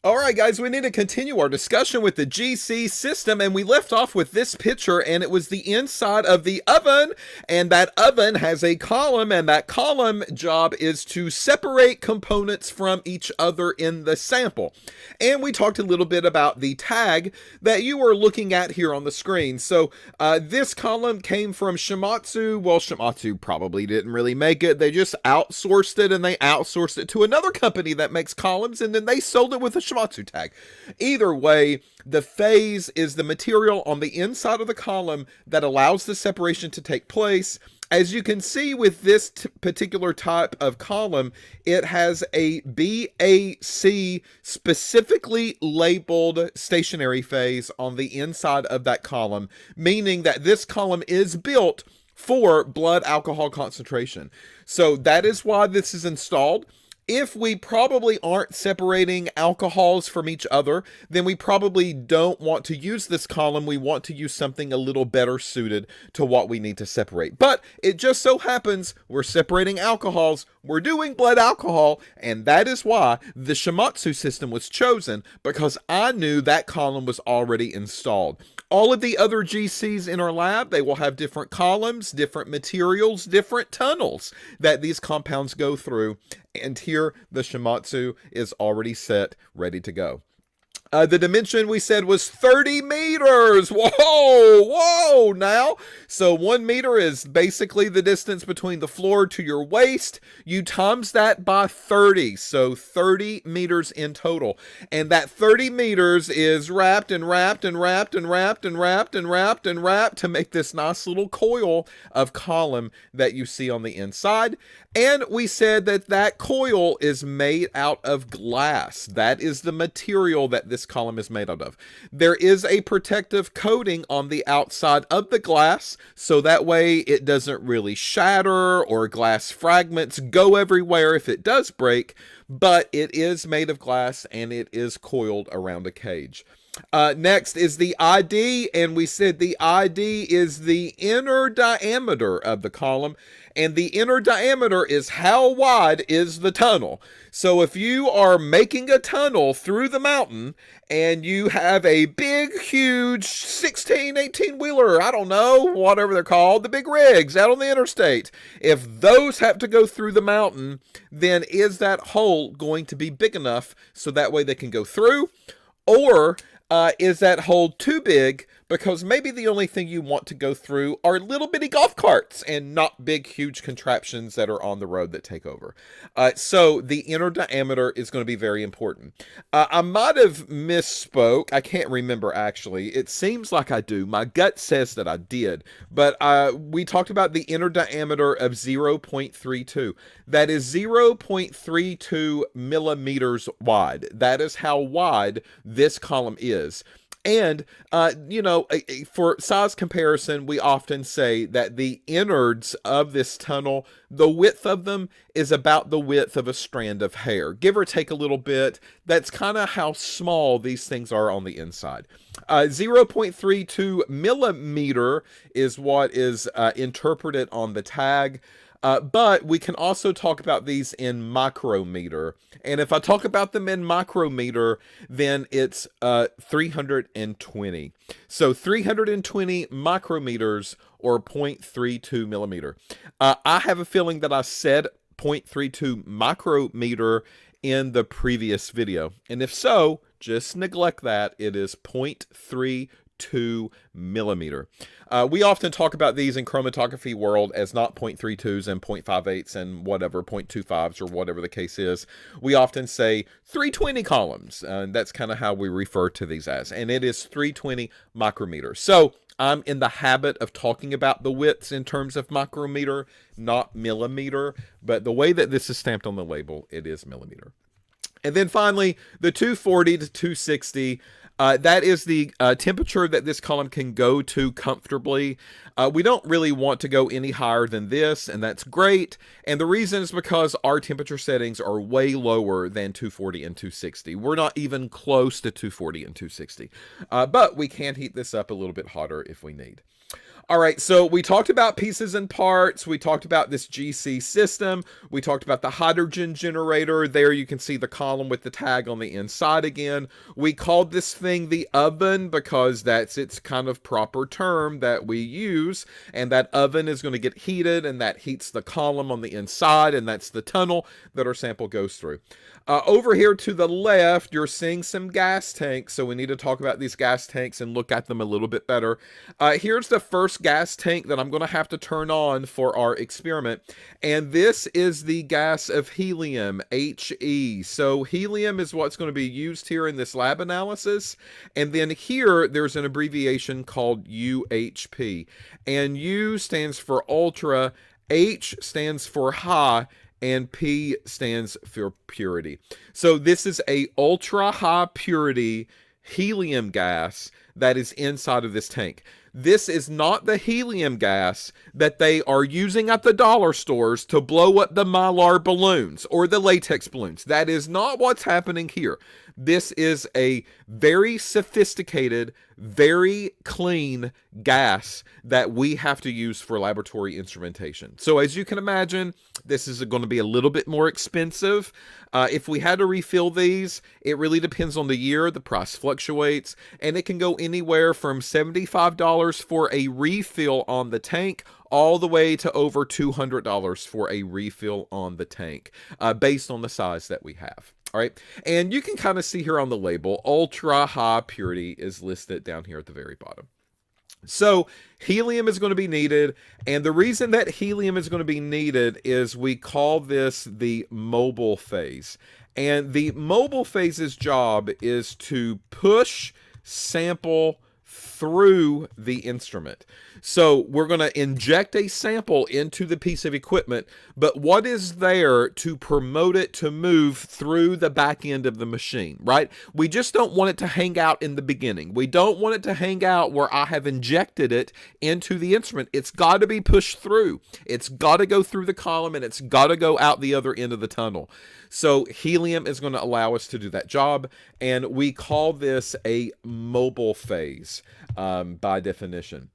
All right, guys, we need to continue our discussion with the GC system, and we left off with this picture, and it was the inside of the oven, and that oven has a column, and that column job is to separate components from each other in the sample. And we talked a little bit about the tag that you are looking at here on the screen. So this column came from Shimatsu. Well, Shimatsu probably didn't really make it. They just outsourced it, and they outsourced it to another company that makes columns, and then they sold it with a Shimatsu tag. Either way, the phase is the material on the inside of the column that allows the separation to take place. As you can see with this particular type of column, it has a BAC specifically labeled stationary phase on the inside of that column, meaning that this column is built for blood alcohol concentration. So that is why this is installed. If we probably aren't separating alcohols from each other, then we probably don't want to use this column. We want to use something a little better suited to what we need to separate. But it just so happens we're separating alcohols. We're doing blood alcohol, and that is why the Shimatsu system was chosen, because I knew that column was already installed. All of the other GCs in our lab, they will have different columns, different materials, different tunnels that these compounds go through. And here the Shimatsu is already set, ready to go. The dimension we said was 30 meters. Whoa now. So 1 meter is basically the distance between the floor to your waist. You times that by 30. So 30 meters in total. And that 30 meters is wrapped and wrapped and wrapped and wrapped and wrapped and wrapped and wrapped to make this nice little coil of column that you see on the inside. And we said that that coil is made out of glass. That is the material that this column is made out of. There is a protective coating on the outside of the glass, so that way it doesn't really shatter or glass fragments go everywhere if it does break, but it is made of glass and it is coiled around a cage. Next is the ID, and we said the ID is the inner diameter of the column, and the inner diameter is how wide is the tunnel. So if you are making a tunnel through the mountain and you have a big, huge 16, 18-wheeler, I don't know, whatever they're called, the big rigs out on the interstate, if those have to go through the mountain, then is that hole going to be big enough so that way they can go through? Or is that hole too big because maybe the only thing you want to go through are little bitty golf carts and not big, huge contraptions that are on the road that take over? So the inner diameter is going to be very important. I might have misspoke. I can't remember, actually. It seems like I do. My gut says that I did. But we talked about the inner diameter of 0.32. That is 0.32 millimeters wide. That is how wide this column is. And, for size comparison, we often say that the innards of this tunnel, the width of them is about the width of a strand of hair, give or take a little bit. That's kind of how small these things are on the inside. 0.32 millimeter is what is interpreted on the tag. But we can also talk about these in micrometer. And if I talk about them in micrometer, then it's 320. So 320 micrometers or 0.32 millimeter. I have a feeling that I said 0.32 micrometer in the previous video. And if so, just neglect that. It is 0.32 millimeter. We often talk about these in chromatography world as not 0.32s and 0.58s and whatever, 0.25s or whatever the case is. We often say 320 columns, and that's kind of how we refer to these as, and it is 320 micrometers. So I'm in the habit of talking about the widths in terms of micrometer, not millimeter, but the way that this is stamped on the label, it is millimeter. And then finally, the 240 to 260, that is the temperature that this column can go to comfortably. We don't really want to go any higher than this, and that's great. And the reason is because our temperature settings are way lower than 240 and 260. We're not even close to 240 and 260. But we can heat this up a little bit hotter if we need. All right, so we talked about pieces and parts. We talked about this GC system. We talked about the hydrogen generator. There you can see the column with the tag on the inside again. We called this thing the oven because that's its kind of proper term that we use. And that oven is going to get heated, and that heats the column on the inside, and that's the tunnel that our sample goes through. Over here to the left, you're seeing some gas tanks, so we need to talk about these gas tanks and look at them a little bit better. Here's the first gas tank that I'm going to have to turn on for our experiment, and this is the gas of helium, He. So helium is what's going to be used here in this lab analysis, and then here there's an abbreviation called UHP, and U stands for ultra, H stands for high, and P stands for purity. So this is a ultra high purity helium gas that is inside of this tank. This is not the helium gas that they are using at the dollar stores to blow up the Mylar balloons or the latex balloons. That is not what's happening here. This is a very sophisticated, very clean gas that we have to use for laboratory instrumentation. So as you can imagine, this is going to be a little bit more expensive. If we had to refill these, it really depends on the year. The price fluctuates, and it can go anywhere from $75 for a refill on the tank all the way to over $200 for a refill on the tank, based on the size that we have. All right, and you can kind of see here on the label, ultra high purity is listed down here at the very bottom. So helium is going to be needed, and the reason that helium is going to be needed is we call this the mobile phase. And the mobile phase's job is to push sample through the instrument. So we're going to inject a sample into the piece of equipment, but what is there to promote it to move through the back end of the machine, right? We just don't want it to hang out in the beginning. We don't want it to hang out where I have injected it into the instrument. It's got to be pushed through. It's got to go through the column, and it's got to go out the other end of the tunnel. So helium is going to allow us to do that job, and we call this a mobile phase by definition.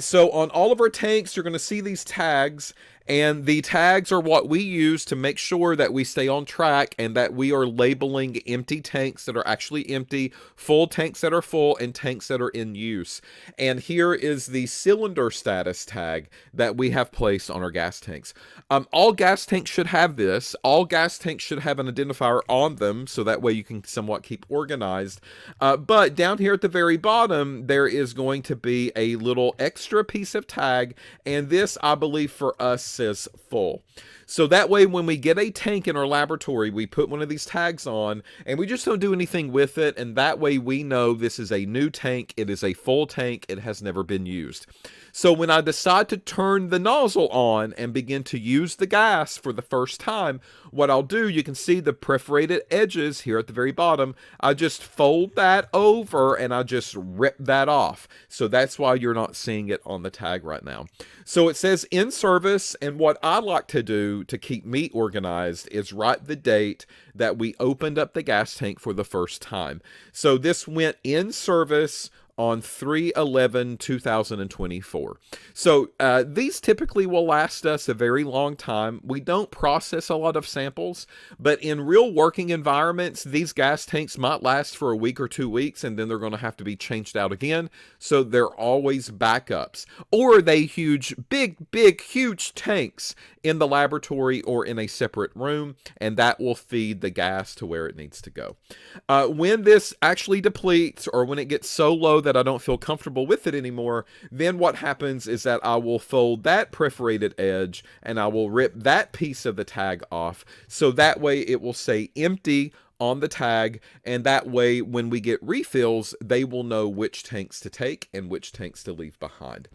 So on all of our tanks, you're going to see these tags, and the tags are what we use to make sure that we stay on track and that we are labeling empty tanks that are actually empty, full tanks that are full, and tanks that are in use. And here is the cylinder status tag that we have placed on our gas tanks. All gas tanks should have this. All gas tanks should have an identifier on them, so that way you can somewhat keep organized. But down here at the very bottom, there is going to be a little extra piece of tag, and this, I believe, for us says full. So that way, when we get a tank in our laboratory, we put one of these tags on, and we just don't do anything with it, and that way we know this is a new tank, it is a full tank, it has never been used. So when I decide to turn the nozzle on and begin to use the gas for the first time, what I'll do, you can see the perforated edges here at the very bottom. I just fold that over and I just rip that off. So that's why you're not seeing it on the tag right now. So it says in service, and what I like to do to keep me organized is write the date that we opened up the gas tank for the first time. So this went in service on 3/11/2024. So these typically will last us a very long time. We don't process a lot of samples, but in real working environments, these gas tanks might last for a week or 2 weeks, and then they're going to have to be changed out again. So they're always backups. Or they big, huge tanks in the laboratory or in a separate room, and that will feed the gas to where it needs to go. When this actually depletes, or when it gets so low that I don't feel comfortable with it anymore, then what happens is that I will fold that perforated edge and I will rip that piece of the tag off, so that way it will say empty on the tag, and that way when we get refills, they will know which tanks to take and which tanks to leave behind.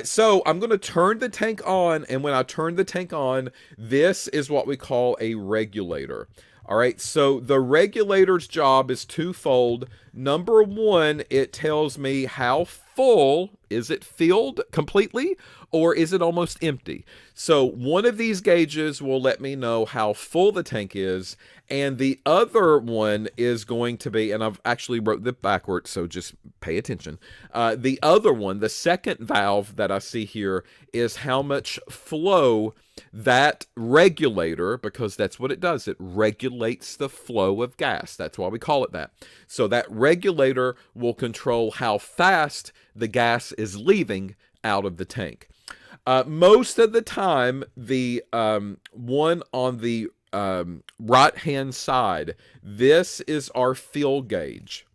So I'm going to turn the tank on, and when I turn the tank on, this is what we call a regulator. All right, so the regulator's job is twofold. Number one, it tells me how full is it filled completely or is it almost empty. So one of these gauges will let me know how full the tank is, and the other one is going to be, and I've actually wrote this backwards, so just pay attention. The other one, the second valve that I see here, is how much flow that regulator, because that's what it does, it regulates the flow of gas. That's why we call it that. So that regulator will control how fast the gas is leaving out of the tank. Most of the time, the one on the right-hand side, this is our fill gauge.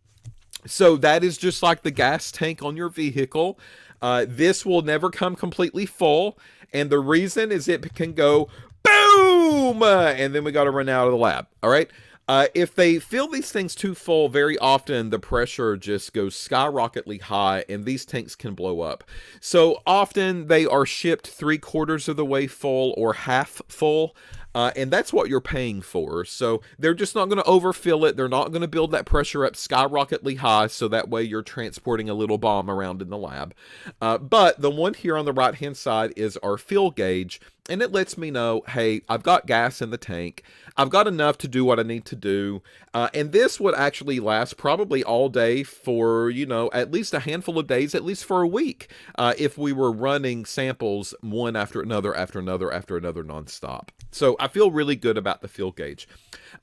So that is just like the gas tank on your vehicle. This will never come completely full, and the reason is it can go boom, and then we got to run out of the lab. All right. If they fill these things too full, very often the pressure just goes skyrocketingly high and these tanks can blow up. So often they are shipped 3/4 of the way full or half full. And that's what you're paying for. So they're just not going to overfill it. They're not going to build that pressure up skyrocketingly high so that way you're transporting a little bomb around in the lab. But the one here on the right-hand side is our fill gauge, and it lets me know, hey, I've got gas in the tank. I've got enough to do what I need to do. And this would actually last probably all day for, at least a handful of days, at least for a week, if we were running samples one after another, nonstop. So I feel really good about the fill gauge.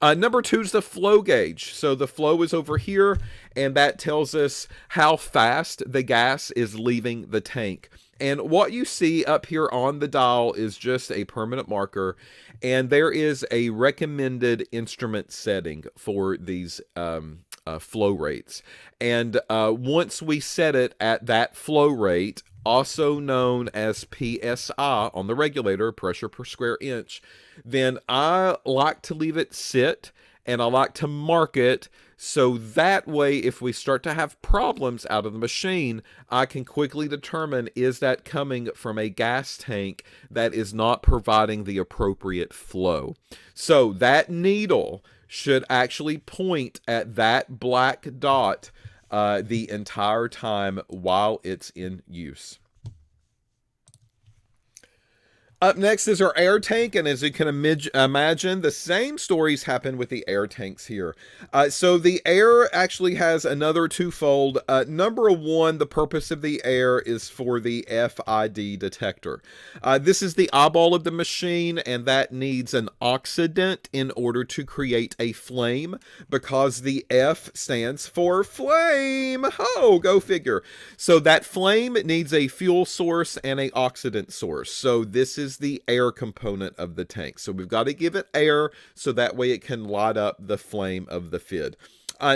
Number two is the flow gauge. So the flow is over here, and that tells us how fast the gas is leaving the tank. And what you see up here on the dial is just a permanent marker, and there is a recommended instrument setting for these flow rates. And once we set it at that flow rate, also known as PSI on the regulator, pressure per square inch, then I like to leave it sit, and I like to mark it so that way if we start to have problems out of the machine, I can quickly determine, is that coming from a gas tank that is not providing the appropriate flow. So that needle should actually point at that black dot the entire time while it's in use. Up next is our air tank, and as you can imagine, the same stories happen with the air tanks here. So the air actually has another twofold. Number one, the purpose of the air is for the FID detector. This is the eyeball of the machine, and that needs an oxidant in order to create a flame, because the F stands for flame. Oh, go figure. So that flame needs a fuel source and an oxidant source. So this is the air component of the tank. So we've got to give it air so that way it can light up the flame of the FID.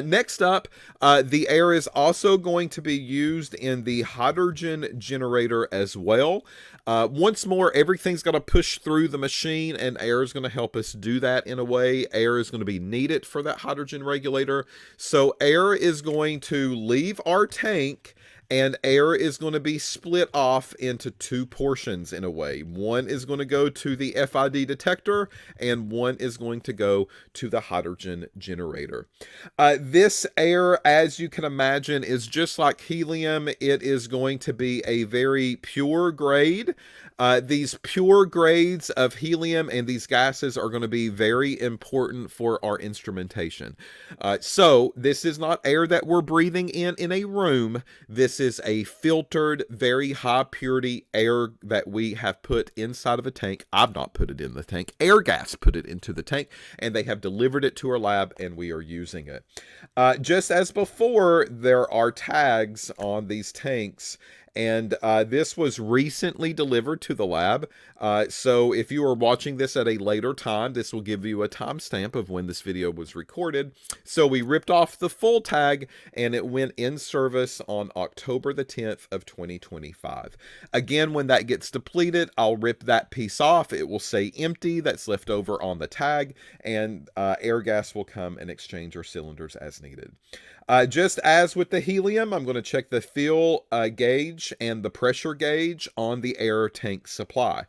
Next up, the air is also going to be used in the hydrogen generator as well. Once more, everything's got to push through the machine, and air is going to help us do that in a way. Air is going to be needed for that hydrogen regulator. So air is going to leave our tank, and air is going to be split off into two portions in a way. One is going to go to the FID detector, and one is going to go to the hydrogen generator. This air, as you can imagine, is just like helium. It is going to be a very pure grade. These pure grades of helium and these gases are going to be very important for our instrumentation. So this is not air that we're breathing in a room. This is a filtered, very high purity air that we have put inside of a tank. I've not put it in the tank. Air gas put it into the tank, and they have delivered it to our lab, and we are using it. Just as before, there are tags on these tanks, and this was recently delivered to the lab. So if you are watching this at a later time, this will give you a timestamp of when this video was recorded. So we ripped off the full tag, and it went in service on October the 10th of 2025. Again, when that gets depleted, I'll rip that piece off. It will say empty, that's left over on the tag, and air gas will come and exchange our cylinders as needed. Just as with the helium, I'm going to check the fuel gauge gauge and the pressure gauge on the air tank supply.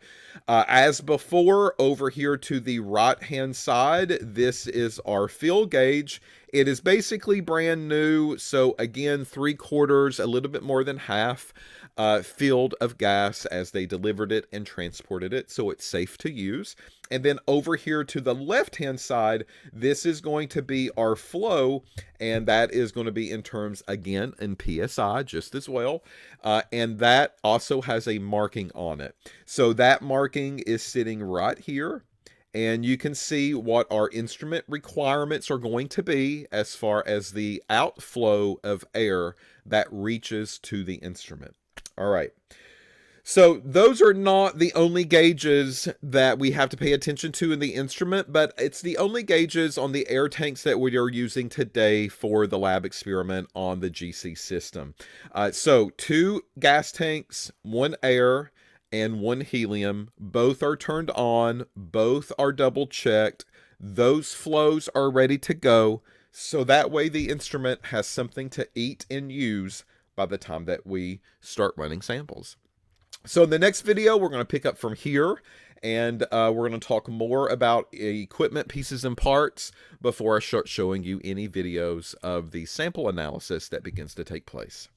As before, over here to the right-hand side, this is our fill gauge. It is basically brand new, so again, 3/4, a little bit more than half, filled of gas as they delivered it and transported it, so it's safe to use. And then over here to the left-hand side, this is going to be our flow, and that is going to be in terms, again, in PSI just as well. And that also has a marking on it. So that marking is sitting right here. And you can see what our instrument requirements are going to be as far as the outflow of air that reaches to the instrument. All right. So those are not the only gauges that we have to pay attention to in the instrument, but it's the only gauges on the air tanks that we are using today for the lab experiment on the GC system. So 2 gas tanks, 1 air, and 1 helium. Both are turned on. Both are double checked. Those flows are ready to go. So that way the instrument has something to eat and use by the time that we start running samples. So in the next video, we're going to pick up from here, and we're going to talk more about equipment pieces and parts before I start showing you any videos of the sample analysis that begins to take place.